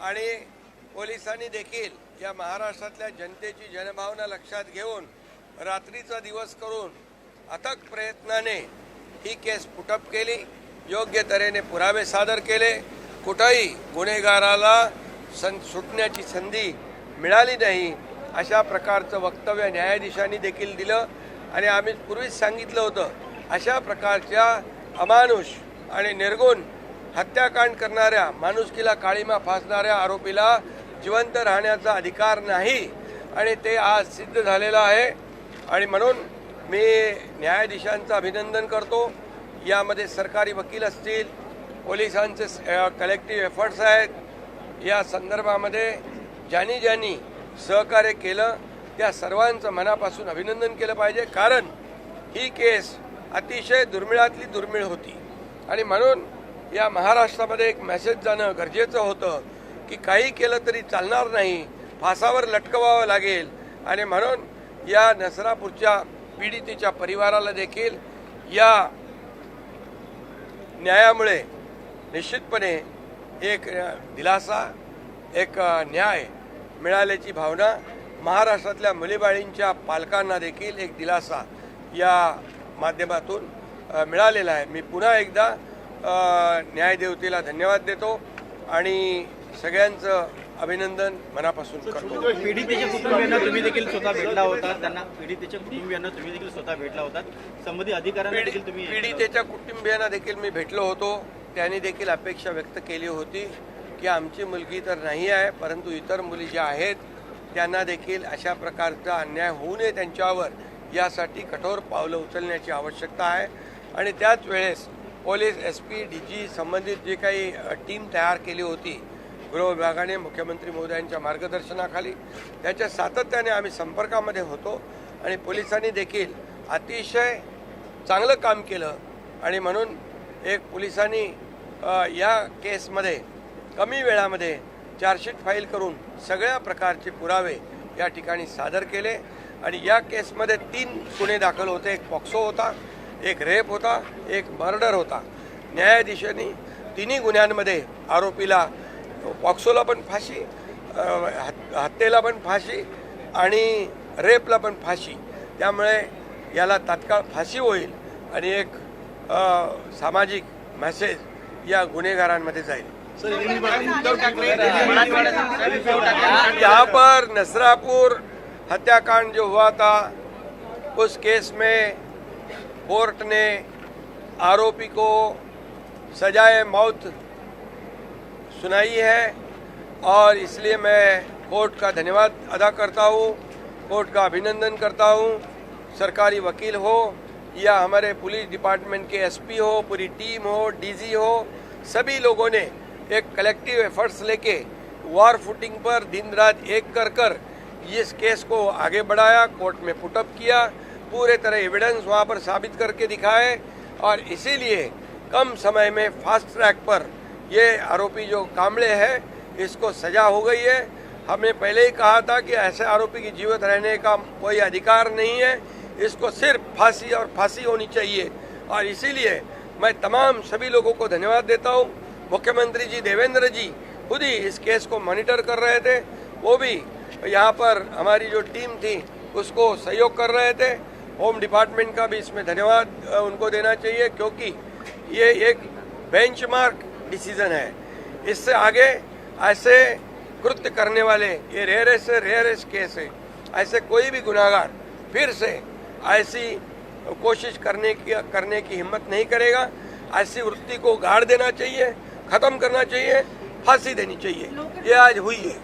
आणि पोलिसांनी देखील या महाराष्ट्रातल्या जनतेची जनभावना लक्षात घेऊन रात्रीचा दिवस करून अथक प्रयत्नाने ही केस पुटअप केली, योग्य तऱ्हेने पुरावे सादर केले। कुठेही गुन्हेगाराला सुटण्याची संधी मिळाली नाही अशा प्रकारचं वक्तव्य न्यायाधीशांनी देखील दिलं। आणि आम्ही पूर्वीच सांगितलं होतं, अशा प्रकारच्या अमानुष आणि निर्गुण हत्याकांड करणाऱ्या, माणुसकीला काळीमा फासणाऱ्या आरोपीला जिवंत राहण्याचा अधिकार नाही आणि ते आज सिद्ध झालेलं आहे। आणि म्हणून मी न्यायाधीशांचं अभिनंदन करतो। यामध्ये सरकारी वकील असतील, पोलिसांचे कलेक्टिव्ह एफर्ट्स आहेत, या संदर्भामध्ये ज्यांनी सहकार्य केलं त्या सर्वांचं मनापासून अभिनंदन केलं पाहिजे। कारण ही केस अतिशय दुर्मिळातली दुर्मिळ होती आणि म्हणून या महाराष्ट्रामध्ये एक मेसेज जाणं गरजेचं होतं की काही केलं तरी चालणार नाही, फासावर लटकवावं लागेल। आणि म्हणून या नसरापूरच्या पीडितेच्या परिवाराला देखील या न्यायामुळे निश्चितपणे एक दिलासा, एक न्याय मिळाल्याची भावना, महाराष्ट्रातल्या मुलीबाळींच्या पालकांना देखील एक दिलासा या माध्यमातून मिळालेला आहे। मी पुन्हा एकदा न्यायदेवतेला धन्यवाद देतो आणि सगळ्यांचं अभिनंदन मनापासून करतो। पीडितेच्या कुटुंबियांना तुम्ही देखील स्वतः भेटला होता, त्यांना पीडितेच्या कुटुंबियांना तुम्ही देखील स्वतः भेटला होता, संबंधित अधिकाऱ्यांना देखील तुम्ही पीडितेच्या कुटुंबियांना देखील मी भेटलो होतो। त्यांनी देखील अपेक्षा व्यक्त केली होती की आमची मुलगी तर नाही आहे, परंतु इतर मुली ज्या आहेत त्यांना देखील अशा प्रकारचा अन्याय होऊ नये त्यांच्यावर, यासाठी कठोर पावलं उचलण्याची आवश्यकता आहे। आणि त्याच वेळेस पोलीस SP DG संबंधित जे काही टीम तयार केली होती गृह विभागाने मुख्यमंत्री महोदयांच्या मार्गदर्शनाखाली, त्याच्या सातत्याने आम्ही संपर्कामध्ये होतो आणि पोलिसांनी देखील अतिशय चांगलं काम केलं। आणि म्हणून एक पोलिसांनी या केसमध्ये कमी वेळामध्ये चार्जशीट फाईल करून सगळ्या प्रकारचे पुरावे या ठिकाणी सादर केले। आणि या केसमध्ये 3 गुन्हे दाखल होते, एक पॉक्सो होता, एक रेप होता, एक मर्डर होता। न्यायाधीशांनी तिन्ही गुन्ह्यांमध्ये आरोपीला पॉक्सोला पण फाशी, हत्येला पण फाशी आणि रेपला पण फाशी, त्यामुळे याला तात्काळ फाशी होईल आणि एक सामाजिक मेसेज या गुन्हेगारांमध्ये जाईल। यहाँ पर नसरापुर हत्याकांड जो हुआ था, उस केस में कोर्ट ने आरोपी को सजाए मौत सुनाई है और इसलिए मैं कोर्ट का धन्यवाद अदा करता हूँ, कोर्ट का अभिनंदन करता हूँ। सरकारी वकील हो या हमारे पुलिस डिपार्टमेंट के SP हो, पूरी टीम हो, DG हो, सभी लोगों ने एक कलेक्टिव एफर्ट्स लेके वॉर फुटिंग पर दिन रात एक कर इस केस को आगे बढ़ाया, कोर्ट में पुटअप किया, पूरे तरह एविडेंस वहाँ पर साबित करके दिखाए और इसीलिए कम समय में फास्ट ट्रैक पर ये आरोपी जो कांबळे है इसको सजा हो गई है। हमने पहले ही कहा था कि ऐसे आरोपी की जीवित रहने का कोई अधिकार नहीं है, इसको सिर्फ फांसी और फांसी होनी चाहिए। और इसीलिए मैं तमाम सभी लोगों को धन्यवाद देता हूँ। मुख्यमंत्री जी देवेंद्र जी खुद ही इस केस को मॉनिटर कर रहे थे, वो भी यहाँ पर हमारी जो टीम थी उसको सहयोग कर रहे थे। होम डिपार्टमेंट का भी इसमें धन्यवाद उनको देना चाहिए, क्योंकि ये एक बेंचमार्क डिसीजन है। इससे आगे ऐसे कृत्य करने वाले, ये रेयरेस्ट से रेयरेस्ट केस है, ऐसे कोई भी गुनाहगार फिर से ऐसी कोशिश करने की हिम्मत नहीं करेगा। ऐसी वृत्ति को गाड़ देना चाहिए, खत्म करना चाहिए, फांसी देनी चाहिए। ये आज हुई है।